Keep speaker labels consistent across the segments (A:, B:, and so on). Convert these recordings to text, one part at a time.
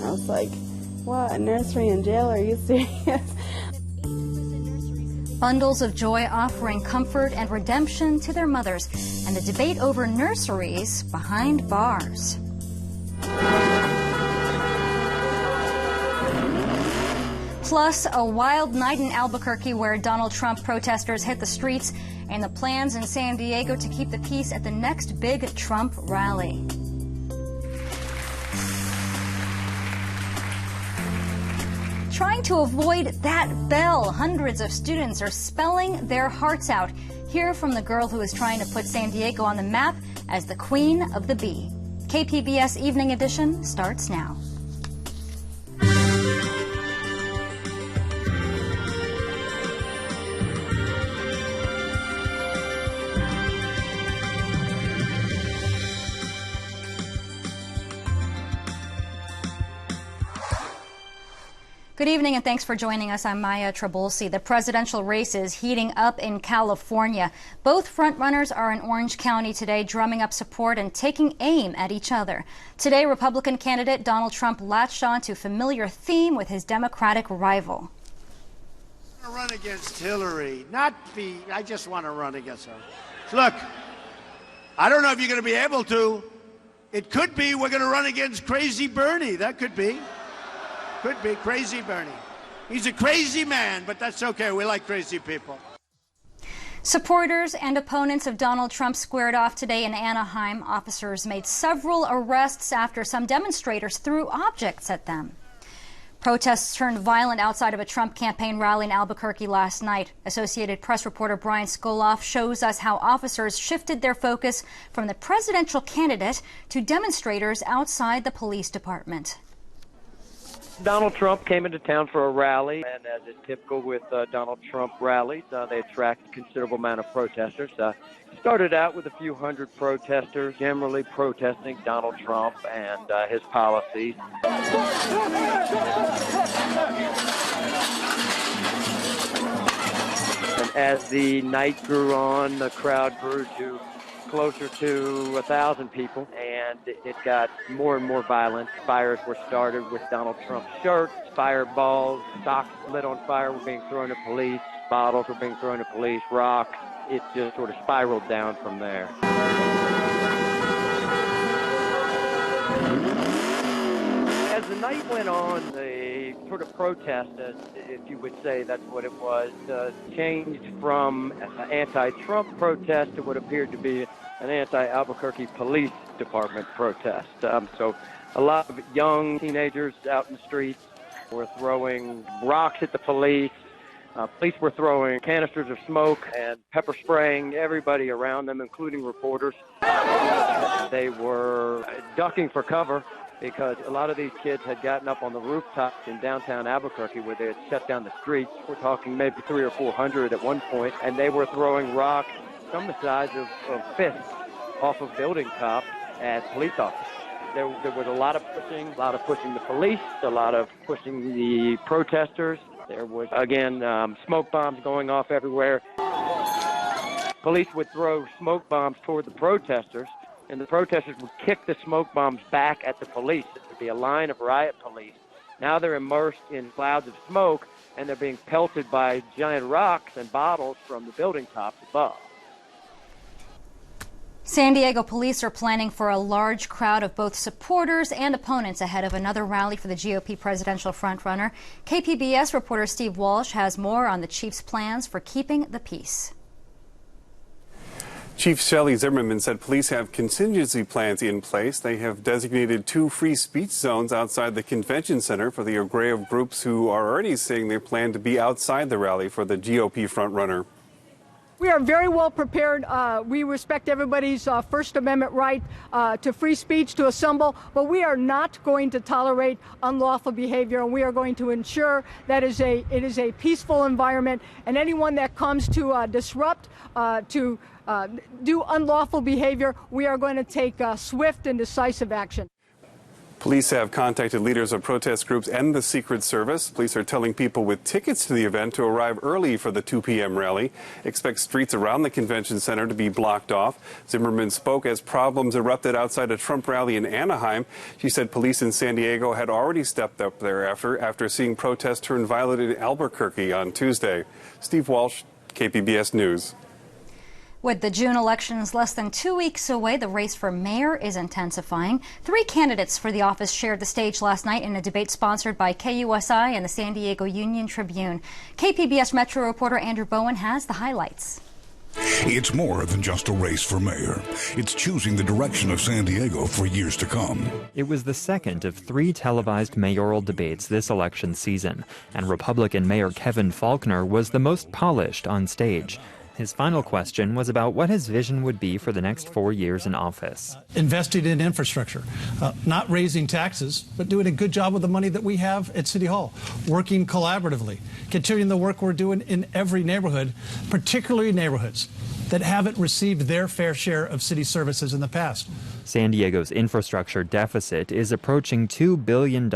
A: I was like, what, a nursery in jail? Are you serious?
B: Bundles of joy offering comfort and redemption to their mothers, and a debate over nurseries behind bars. Plus, a wild night in Albuquerque where Donald Trump protesters hit the streets, and the plans in San Diego to keep the peace at the next big Trump rally. Trying to avoid that bell, hundreds of students are spelling their hearts out. Hear from the girl who is trying to put San Diego on the map as the Queen of the Bee. KPBS Evening Edition starts now. Good evening and thanks for joining us. I'm Maya Trabulsi. The presidential race is heating up in California. Both frontrunners are in Orange County today, drumming up support and taking aim at each other. Today, Republican candidate Donald Trump latched on to a familiar theme with his Democratic rival.
C: I want to run against Hillary, I just want to run against her. Look, I don't know if you're going to be able to. It could be we're going to run against Crazy Bernie. That could be. Could be Crazy Bernie. He's a crazy man, but that's okay. We like crazy people.
B: Supporters and opponents of Donald Trump squared off today in Anaheim. Officers made several arrests after some demonstrators threw objects at them. Protests turned violent outside of a Trump campaign rally in Albuquerque last night. Associated Press reporter Brian Skoloff shows us how officers shifted their focus from the presidential candidate to demonstrators outside the police department.
D: Donald Trump came into town for a rally, and as is typical with Donald Trump rallies, they attract a considerable amount of protesters. Started out with a few hundred protesters, generally protesting Donald Trump and his policies. And as the night grew on, the crowd grew to closer to 1,000 people, and it got more and more violent. Fires were started with Donald Trump's shirts, fireballs, socks lit on fire were being thrown at police, bottles were being thrown at police, rocks. It just sort of spiraled down from there. As the night went on, the sort of protest, if you would say that's what it was, changed from an anti-Trump protest to what appeared to be an anti-Albuquerque Police Department protest. So a lot of young teenagers out in the streets were throwing rocks at the police. Police were throwing canisters of smoke and pepper spraying everybody around them, including reporters. They were ducking for cover because a lot of these kids had gotten up on the rooftops in downtown Albuquerque where they had shut down the streets. We're talking maybe 300 or 400 at one point, and they were throwing rocks, some the size of fists, off of building tops at police officers. There was a lot of pushing the police, a lot of pushing the protesters. There was, again, smoke bombs going off everywhere. Police would throw smoke bombs toward the protesters, and the protesters would kick the smoke bombs back at the police. It would be a line of riot police. Now they're immersed in clouds of smoke, and they're being pelted by giant rocks and bottles from the building tops above.
B: San Diego police are planning for a large crowd of both supporters and opponents ahead of another rally for the GOP presidential frontrunner. KPBS reporter Steve Walsh has more on the chief's plans for keeping the peace.
E: Chief Shelley Zimmerman said police have contingency plans in place. They have designated 2 free speech zones outside the convention center for the array of groups who are already saying they plan to be outside the rally for the GOP frontrunner.
F: We are very well prepared. We respect everybody's First Amendment right to free speech, to assemble, but we are not going to tolerate unlawful behavior, and we are going to ensure that it is a peaceful environment, and anyone that comes to disrupt, to do unlawful behavior, we are going to take swift and decisive action.
E: Police have contacted leaders of protest groups and the Secret Service. Police are telling people with tickets to the event to arrive early for the 2 p.m. rally. Expect streets around the convention center to be blocked off. Zimmerman spoke as problems erupted outside a Trump rally in Anaheim. She said police in San Diego had already stepped up thereafter after seeing protests turn violent in Albuquerque on Tuesday. Steve Walsh, KPBS News.
B: With the June elections less than 2 weeks away, the race for mayor is intensifying. 3 candidates for the office shared the stage last night in a debate sponsored by KUSI and the San Diego Union Tribune. KPBS Metro reporter Andrew Bowen has the highlights.
G: It's more than just a race for mayor. It's choosing the direction of San Diego for years to come.
H: It was the second of 3 televised mayoral debates this election season, and Republican Mayor Kevin Faulconer was the most polished on stage. His final question was about what his vision would be for the next 4 years in office.
I: Investing in infrastructure, not raising taxes, but doing a good job with the money that we have at City Hall, working collaboratively, continuing the work we're doing in every neighborhood, particularly neighborhoods that haven't received their fair share of city services in the past.
H: San Diego's infrastructure deficit is approaching $2 billion,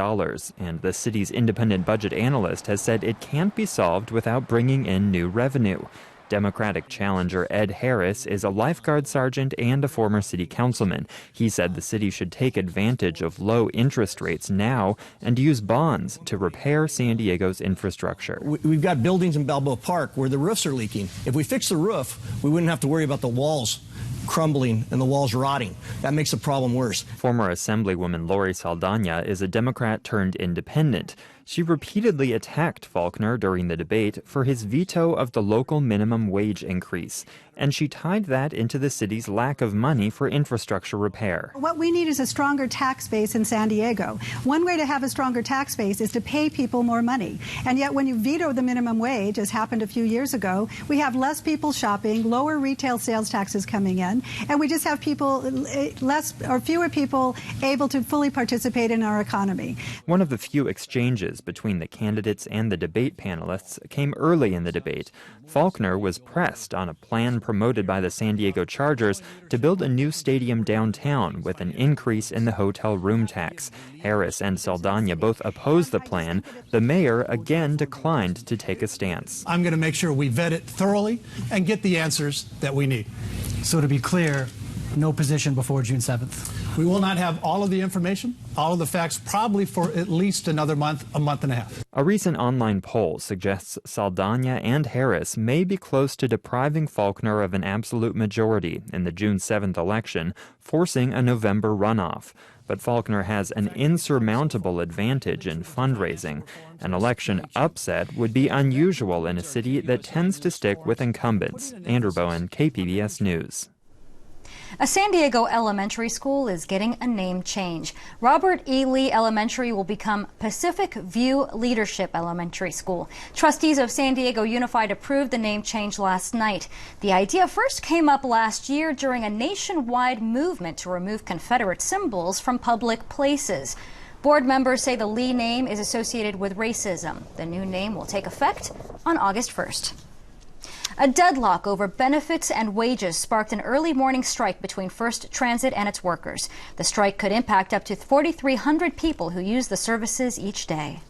H: and the city's independent budget analyst has said it can't be solved without bringing in new revenue. Democratic challenger Ed Harris is a lifeguard sergeant and a former city councilman. He said the city should take advantage of low interest rates now and use bonds to repair San Diego's infrastructure.
J: We've got buildings in Balboa Park where the roofs are leaking. If we fix the roof, we wouldn't have to worry about the walls crumbling and the walls rotting. That makes the problem worse.
H: Former Assemblywoman Lori Saldana is a Democrat turned independent. She repeatedly attacked Faulconer during the debate for his veto of the local minimum wage increase, and she tied that into the city's lack of money for infrastructure repair.
K: What we need is a stronger tax base in San Diego. One way to have a stronger tax base is to pay people more money. And yet when you veto the minimum wage, as happened a few years ago, we have less people shopping, lower retail sales taxes coming in, and we just have people, fewer people able to fully participate in our economy.
H: One of the few exchanges between the candidates and the debate panelists came early in the debate. Faulconer was pressed on a plan promoted by the San Diego Chargers to build a new stadium downtown with an increase in the hotel room tax. Harris and Saldana both opposed the plan. The mayor again declined to take a stance.
I: I'm going to make sure we vet it thoroughly and get the answers that we need.
L: So to be clear, no position before June 7th.
I: We will not have all of the information, all of the facts, probably for at least another month, a month and a half.
H: A recent online poll suggests Saldana and Harris may be close to depriving Faulconer of an absolute majority in the June 7th election, forcing a November runoff. But Faulconer has an insurmountable advantage in fundraising. An election upset would be unusual in a city that tends to stick with incumbents. Andrew Bowen, KPBS News.
B: A San Diego elementary school is getting a name change. Robert E. Lee Elementary will become Pacific View Leadership Elementary School. Trustees of San Diego Unified approved the name change last night. The idea first came up last year during a nationwide movement to remove Confederate symbols from public places. Board members say the Lee name is associated with racism. The new name will take effect on August 1st. A deadlock over benefits and wages sparked an early morning strike between First Transit and its workers. The strike could impact up to 4,300 people who use the services each day.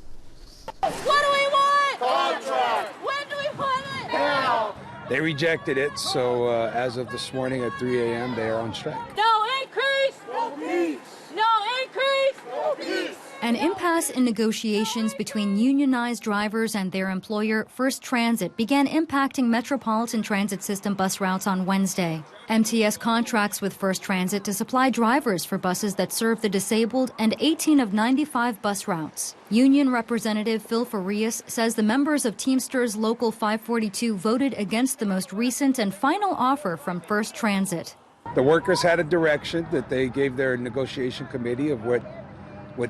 M: What do we want? Contract. When do we want it? Now.
N: They rejected it, so as of this morning at 3 a.m., they are on strike.
M: No increase. No peace. No increase. No peace.
B: An impasse in negotiations between unionized drivers and their employer, First Transit, began impacting Metropolitan Transit System bus routes on Wednesday. MTS contracts with First Transit to supply drivers for buses that serve the disabled and 18 of 95 bus routes. Union Representative Phil Farias says the members of Teamsters Local 542 voted against the most recent and final offer from First Transit.
N: The workers had a direction that they gave their negotiation committee of what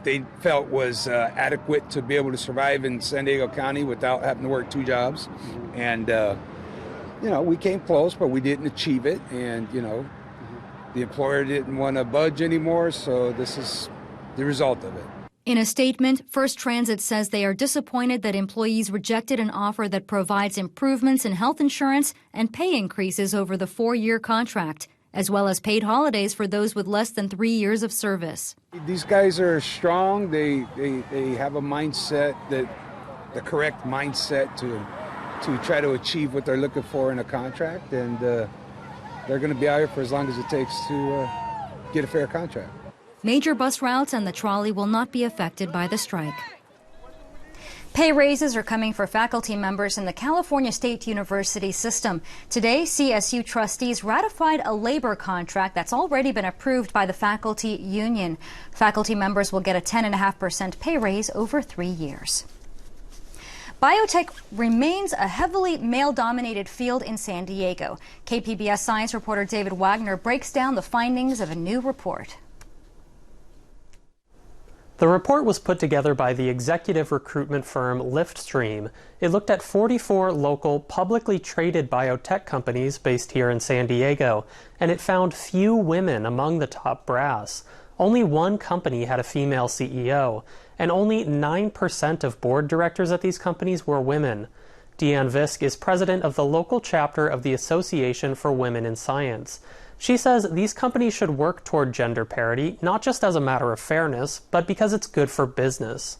N: they felt was adequate to be able to survive in San Diego County without having to work 2 jobs. And, we came close, but we didn't achieve it. And, the employer didn't want to budge anymore, so this is the result of it.
B: In a statement, First Transit says they are disappointed that employees rejected an offer that provides improvements in health insurance and pay increases over the 4-year contract. as well as paid holidays for those with less than 3 years of service.
N: These guys are strong. They have a mindset, the correct mindset to try to achieve what they're looking for in a contract, and they're going to be out here for as long as it takes to get a fair contract.
B: Major bus routes and the trolley will not be affected by the strike. Pay raises are coming for faculty members in the California State University system. Today, CSU trustees ratified a labor contract that's already been approved by the faculty union. Faculty members will get a 10.5% pay raise over 3 years. Biotech remains a heavily male-dominated field in San Diego. KPBS science reporter David Wagner breaks down the findings of a new report.
O: The report was put together by the executive recruitment firm Liftstream. It looked at 44 local publicly traded biotech companies based here in San Diego, and it found few women among the top brass. Only one company had a female CEO, and only 9% of board directors at these companies were women. Deanne Visk is president of the local chapter of the Association for Women in Science. She says these companies should work toward gender parity, not just as a matter of fairness, but because it's good for business.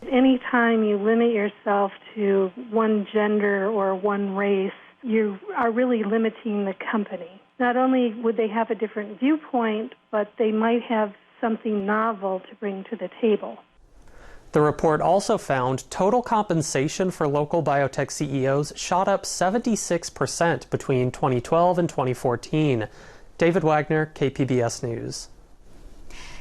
P: Anytime you limit yourself to one gender or one race, you are really limiting the company. Not only would they have a different viewpoint, but they might have something novel to bring to the table.
O: The report also found total compensation for local biotech CEOs shot up 76% between 2012 and 2014. David Wagner, KPBS News.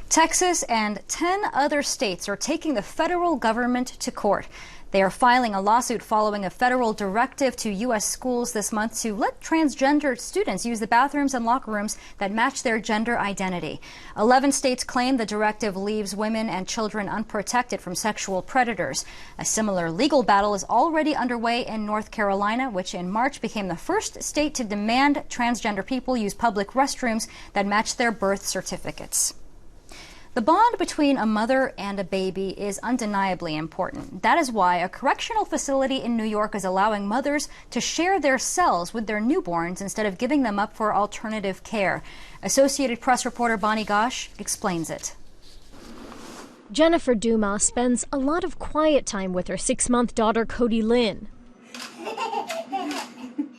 B: Texas and 10 other states are taking the federal government to court. They are filing a lawsuit following a federal directive to U.S. schools this month to let transgender students use the bathrooms and locker rooms that match their gender identity. 11 states claim the directive leaves women and children unprotected from sexual predators. A similar legal battle is already underway in North Carolina, which in March became the first state to demand transgender people use public restrooms that match their birth certificates. The bond between a mother and a baby is undeniably important. That is why a correctional facility in New York is allowing mothers to share their cells with their newborns instead of giving them up for alternative care. Associated Press reporter Bonnie Gosh explains it.
Q: Jennifer Dumas spends a lot of quiet time with her 6-month daughter Cody Lynn.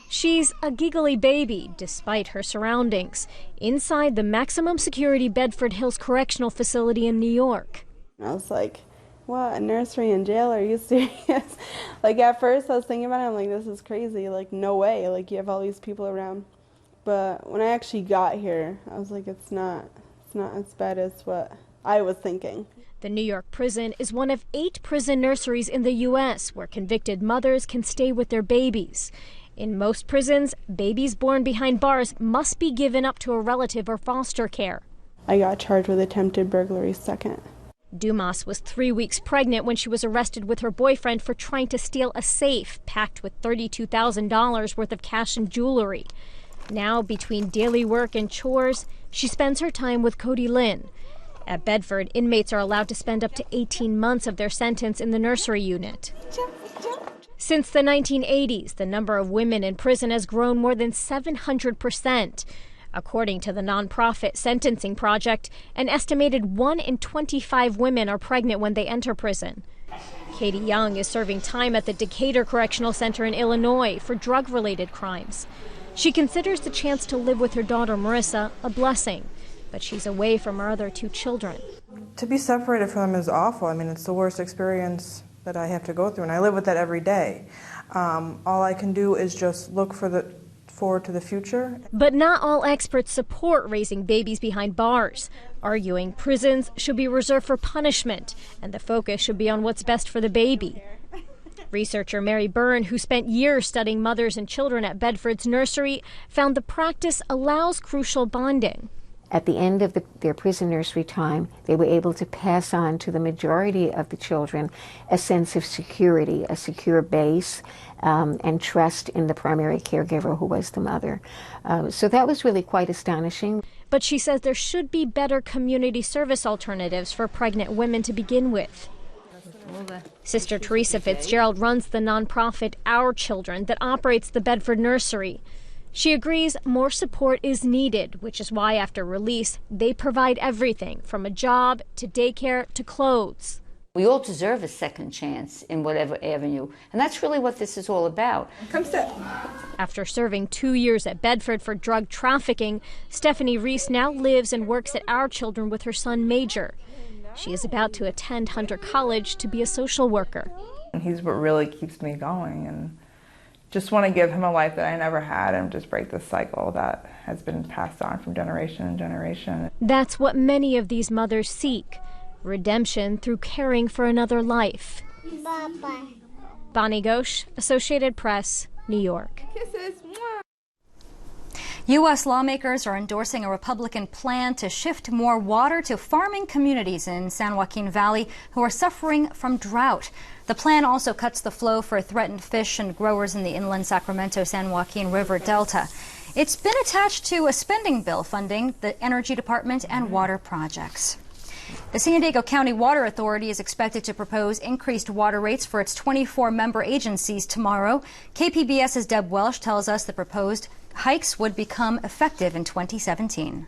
Q: She's a giggly baby, despite her surroundings, inside the maximum security Bedford Hills Correctional Facility in New York.
A: I was like, what, a nursery and jail? Are you serious? Like, at first I was thinking about it, I'm like, this is crazy. Like, no way. Like, you have all these people around. But when I actually got here, I was like, it's not as bad as what I was thinking.
Q: The New York prison is one of 8 prison nurseries in the U.S. where convicted mothers can stay with their babies. In most prisons, babies born behind bars must be given up to a relative or foster care.
A: I got charged with attempted burglary second.
Q: Dumas was 3 weeks pregnant when she was arrested with her boyfriend for trying to steal a safe packed with $32,000 worth of cash and jewelry. Now, between daily work and chores, she spends her time with Cody Lynn. At Bedford, inmates are allowed to spend up to 18 months of their sentence in the nursery unit. Since the 1980s, the number of women in prison has grown more than 700%. According to the nonprofit Sentencing Project, an estimated 1 in 25 women are pregnant when they enter prison. Katie Young is serving time at the Decatur Correctional Center in Illinois for drug-related crimes. She considers the chance to live with her daughter Marissa a blessing, but she's away from her other 2 children.
R: To be separated from them is awful. I mean, it's the worst experience that I have to go through, and I live with that every day. All I can do is just look forward to the future.
Q: But not all experts support raising babies behind bars, arguing prisons should be reserved for punishment, and the focus should be on what's best for the baby. Researcher Mary Byrne, who spent years studying mothers and children at Bedford's nursery, found the practice allows crucial bonding.
S: At the end of their prison nursery time, they were able to pass on to the majority of the children a sense of security, a secure base, and trust in the primary caregiver, who was the mother. So that was really quite astonishing.
Q: But she says there should be better community service alternatives for pregnant women to begin with. Sister Teresa Fitzgerald runs the nonprofit Our Children that operates the Bedford Nursery. She agrees more support is needed, which is why after release, they provide everything from a job to daycare to clothes.
T: We all deserve a second chance in whatever avenue, and that's really what this is all about.
Q: Come sit. After serving 2 years at Bedford for drug trafficking, Stephanie Reese now lives and works at Our Children with her son Major. She is about to attend Hunter College to be a social worker.
U: He's what really keeps me going, and just want to give him a life that I never had and just break this cycle that has been passed on from generation to generation.
Q: That's what many of these mothers seek. Redemption through caring for another life.
M: Bye-bye.
Q: Bonnie Ghosh, Associated Press, New York.
M: Kisses.
B: U.S. lawmakers are endorsing a Republican plan to shift more water to farming communities in San Joaquin Valley who are suffering from drought. The plan also cuts the flow for threatened fish and growers in the inland Sacramento-San Joaquin River Delta. It's been attached to a spending bill funding the Energy Department and water projects. The San Diego County Water Authority is expected to propose increased water rates for its 24 member agencies tomorrow. KPBS's Deb Welsh tells us the proposed hikes would become effective in 2017.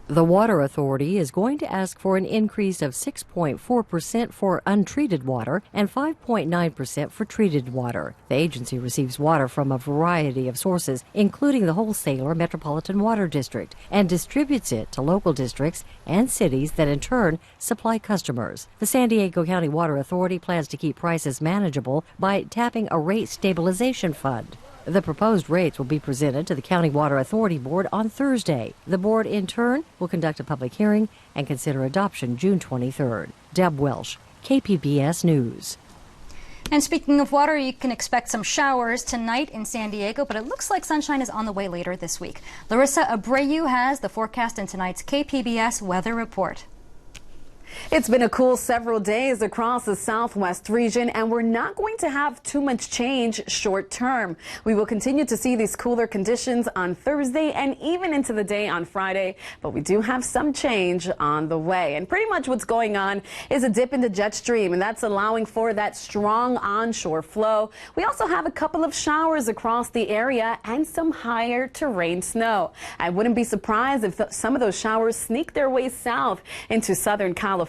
V: The Water Authority is going to ask for an increase of 6.4% for untreated water and 5.9% for treated water. The agency receives water from a variety of sources, including the wholesaler Metropolitan Water District, and distributes it to local districts and cities that in turn supply customers. The San Diego County Water Authority plans to keep prices manageable by tapping a rate stabilization fund. The proposed rates will be presented to the County Water Authority Board on Thursday. The board, in turn, will conduct a public hearing and consider adoption June 23rd. Deb Welsh, KPBS News.
B: And speaking of water, you can expect some showers tonight in San Diego, but it looks like sunshine is on the way later this week. Larissa Abreu has the forecast in tonight's KPBS Weather Report.
W: It's been a cool several days across the southwest region, and we're not going to have too much change short term. We will continue to see these cooler conditions on Thursday and even into the day on Friday, but we do have some change on the way. And pretty much what's going on is a dip in the jet stream, and that's allowing for that strong onshore flow. We also have a couple of showers across the area and some higher terrain snow. I wouldn't be surprised if some of those showers sneak their way south into Southern California.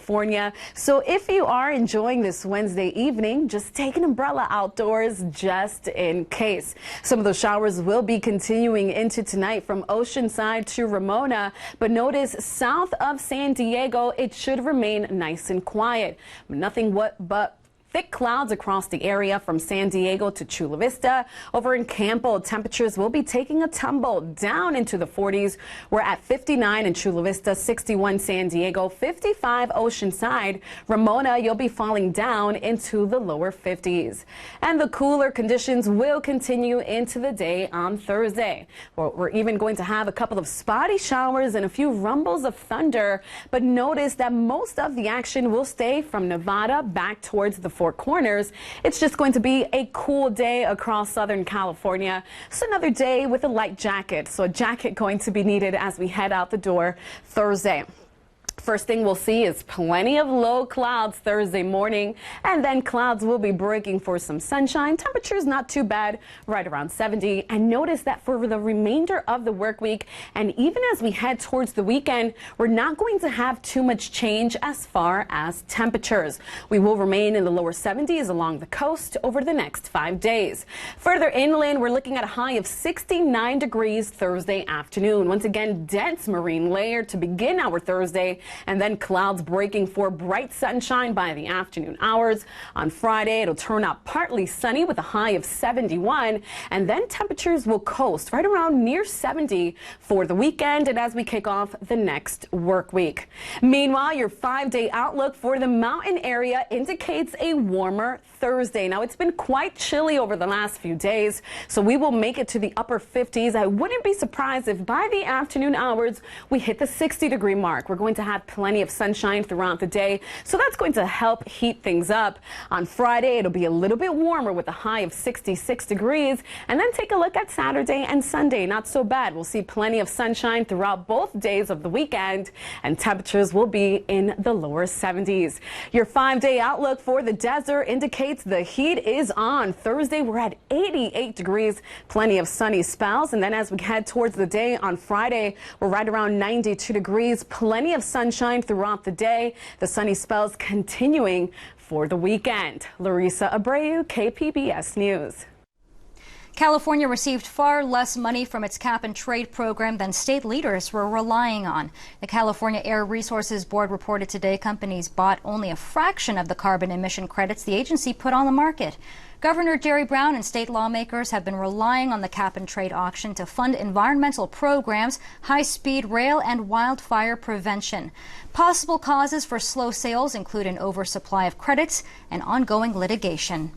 W: So if you are enjoying this Wednesday evening, just take an umbrella outdoors just in case. Some of those showers will be continuing into tonight from Oceanside to Ramona, but notice south of San Diego, it should remain nice and quiet. Nothing but thick clouds across the area from San Diego to Chula Vista. Over in Campo, temperatures will be taking a tumble down into the 40s. We're at 59 in Chula Vista, 61 San Diego, 55 Oceanside. Ramona, you'll be falling down into the lower 50s. And the cooler conditions will continue into the day on Thursday. We're even going to have a couple of spotty showers and a few rumbles of thunder. But notice that most of the action will stay from Nevada back towards the Four Corners. It's just going to be a cool day across Southern California. It's another day with a light jacket, so a jacket going to be needed as we head out the door Thursday. First thing we'll see is plenty of low clouds Thursday morning, and then clouds will be breaking for some sunshine. Temperatures not too bad, right around 70. And notice that for the remainder of the work week, and even as we head towards the weekend, we're not going to have too much change as far as temperatures. We will remain in the lower 70s along the coast over the next 5 days. Further inland, we're looking at a high of 69 degrees Thursday afternoon. Once again, dense marine layer to begin our Thursday, and then clouds breaking for bright sunshine by the afternoon hours. On Friday, it'll turn out partly sunny with a high of 71, and then temperatures will coast right around near 70 for the weekend and as we kick off the next work week. Meanwhile, your 5-day outlook for the mountain area indicates a warmer Thursday. Now, it's been quite chilly over the last few days, so we will make it to the upper 50s. I wouldn't be surprised if by the afternoon hours we hit the 60-degree mark. We're going to have plenty of sunshine throughout the day, so that's going to help heat things up. On Friday, it'll be a little bit warmer with a high of 66 degrees. And then take a look at Saturday and Sunday. Not so bad. We'll see plenty of sunshine throughout both days of the weekend, and temperatures will be in the lower 70s. Your 5-day outlook for the desert indicates the heat is on. Thursday, we're at 88 degrees, plenty of sunny spells. And then as we head towards the day on Friday, we're right around 92 degrees, plenty of sunshine throughout the day. The sunny spells continuing for the weekend. Larissa Abreu, KPBS News.
B: California received far less money from its cap and trade program than state leaders were relying on. The California Air Resources Board reported today companies bought only a fraction of the carbon emission credits the agency put on the market. Governor Jerry Brown and state lawmakers have been relying on the cap and trade auction to fund environmental programs, high-speed rail, and wildfire prevention. Possible causes for slow sales include an oversupply of credits and ongoing litigation.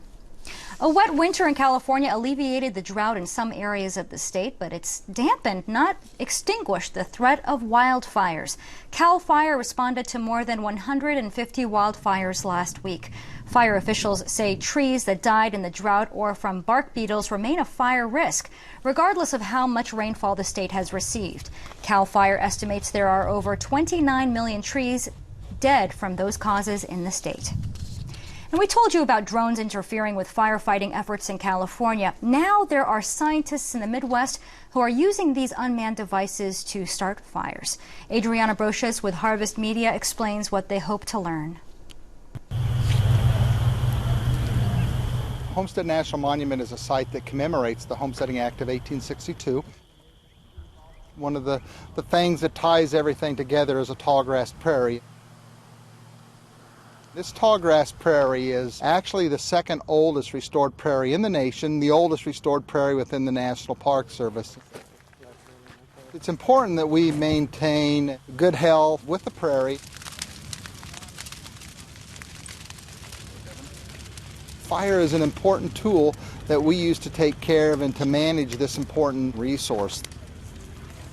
B: A wet winter in California alleviated the drought in some areas of the state, but it's dampened, not extinguished, the threat of wildfires. CAL FIRE responded to more than 150 wildfires last week. Fire officials say trees that died in the drought or from bark beetles remain a fire risk, regardless of how much rainfall the state has received. CAL FIRE estimates there are over 29 million trees dead from those causes in the state. And we told you about drones interfering with firefighting efforts in California. Now there are scientists in the Midwest who are using these unmanned devices to start fires. Adriana Brochus with Harvest Media explains what they hope to learn.
C: Homestead National Monument is a site that commemorates the Homesteading Act of 1862. One of the things that ties everything together is a tallgrass prairie. This tallgrass prairie is actually the second oldest restored prairie in the nation, the oldest restored prairie within the National Park Service. It's important that we maintain good health with the prairie. Fire is an important tool that we use to take care of and to manage this important resource.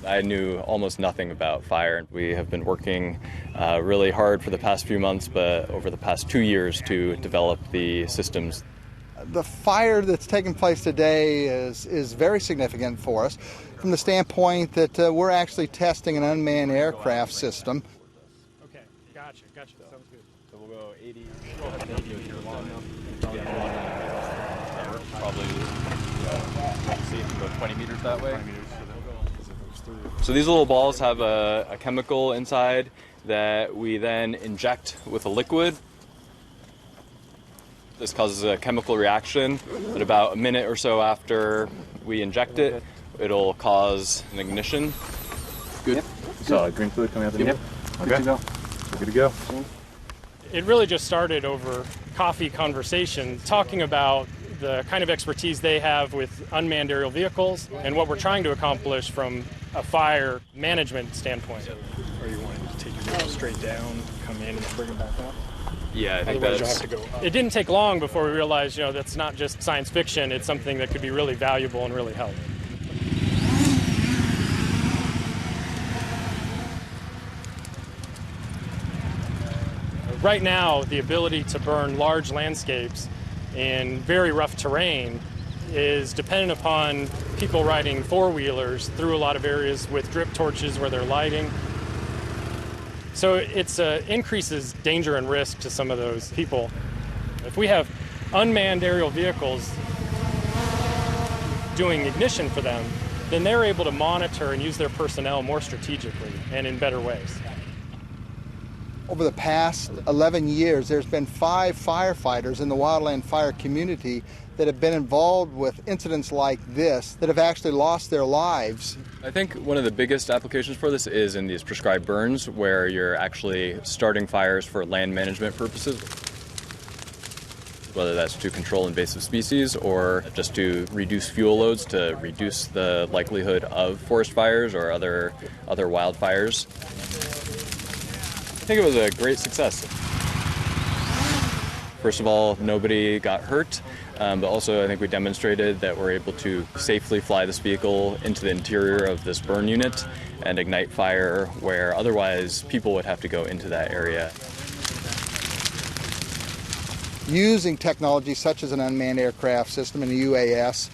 D: I knew almost nothing about fire. We have been working really hard for the past few months, but over the past 2 years to develop the systems.
C: The fire that's taking place today is very significant for us from the standpoint that we're actually testing an unmanned aircraft system.
F: Okay, gotcha, sounds good.
D: So we'll go 80, probably, see if we can go 20 meters that way. So these little balls have a chemical inside that we then inject with a liquid. This causes a chemical reaction, but about a minute or so after we inject it, it'll cause an ignition.
F: Good. Yep.
D: So green fluid coming out the
F: Yep.
D: Okay.
F: Good to go.
D: Good to go.
F: It really just started over coffee conversation, talking about the kind of expertise they have with unmanned aerial vehicles and what we're trying to accomplish from a fire management standpoint. Or you wanting to take your vehicle straight down, come in, and bring it back up?
D: Yeah, I think
F: Otherwise
D: that's...
F: you'll have to go up. It didn't take long before we realized, that's not just science fiction. It's something that could be really valuable and really help. Right now, the ability to burn large landscapes in very rough terrain is dependent upon people riding four-wheelers through a lot of areas with drip torches where they're lighting. So it increases danger and risk to some of those people. If we have unmanned aerial vehicles doing ignition for them, then they're able to monitor and use their personnel more strategically and in better ways.
C: Over the past 11 years, there's been 5 firefighters in the wildland fire community that have been involved with incidents like this that have actually lost their lives.
D: I think one of the biggest applications for this is in these prescribed burns, where you're actually starting fires for land management purposes, whether that's to control invasive species or just to reduce fuel loads to reduce the likelihood of forest fires or other wildfires. I think it was a great success. First of all, nobody got hurt, but also I think we demonstrated that we're able to safely fly this vehicle into the interior of this burn unit and ignite fire where otherwise people would have to go into that area.
C: Using technology such as an unmanned aircraft system and a UAS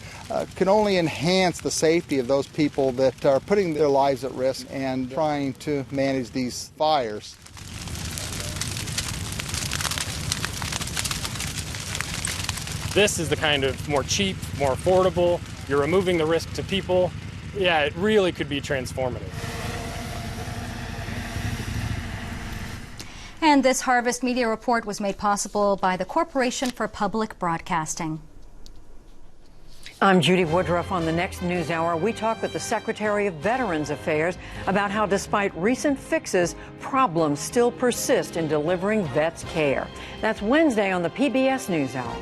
C: can only enhance the safety of those people that are putting their lives at risk and trying to manage these fires.
F: This is the kind of more cheap, more affordable, you're removing the risk to people. Yeah, it really could be transformative.
B: And this Harvest Media Report was made possible by the Corporation for Public Broadcasting.
E: I'm Judy Woodruff. On the next News Hour, we talk with the Secretary of Veterans Affairs about how, despite recent fixes, problems still persist in delivering vets care. That's Wednesday on the PBS News Hour.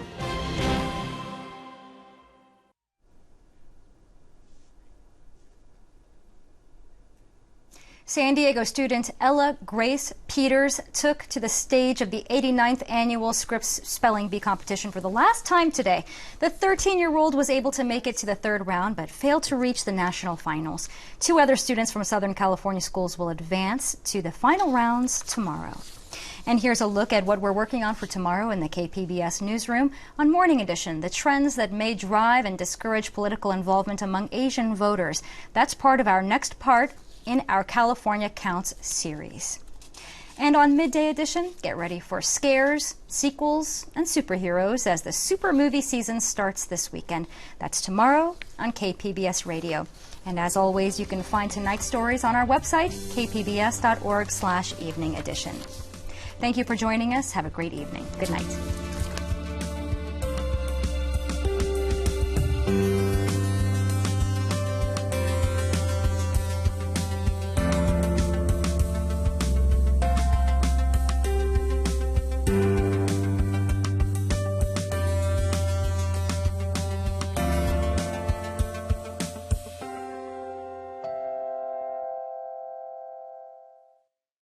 B: San Diego student Ella Grace Peters took to the stage of the 89th annual Scripps Spelling Bee competition for the last time today. The 13-year-old was able to make it to the third round, but failed to reach the national finals. 2 other students from Southern California schools will advance to the final rounds tomorrow. And here's a look at what we're working on for tomorrow in the KPBS newsroom. On Morning Edition, the trends that may drive and discourage political involvement among Asian voters. That's part of our next part in our California Counts series. And on Midday Edition, get ready for scares, sequels, and superheroes as the super movie season starts this weekend. That's tomorrow on KPBS Radio. And as always, you can find tonight's stories on our website, kpbs.org/evening edition. Thank you for joining us. Have a great evening. Good night.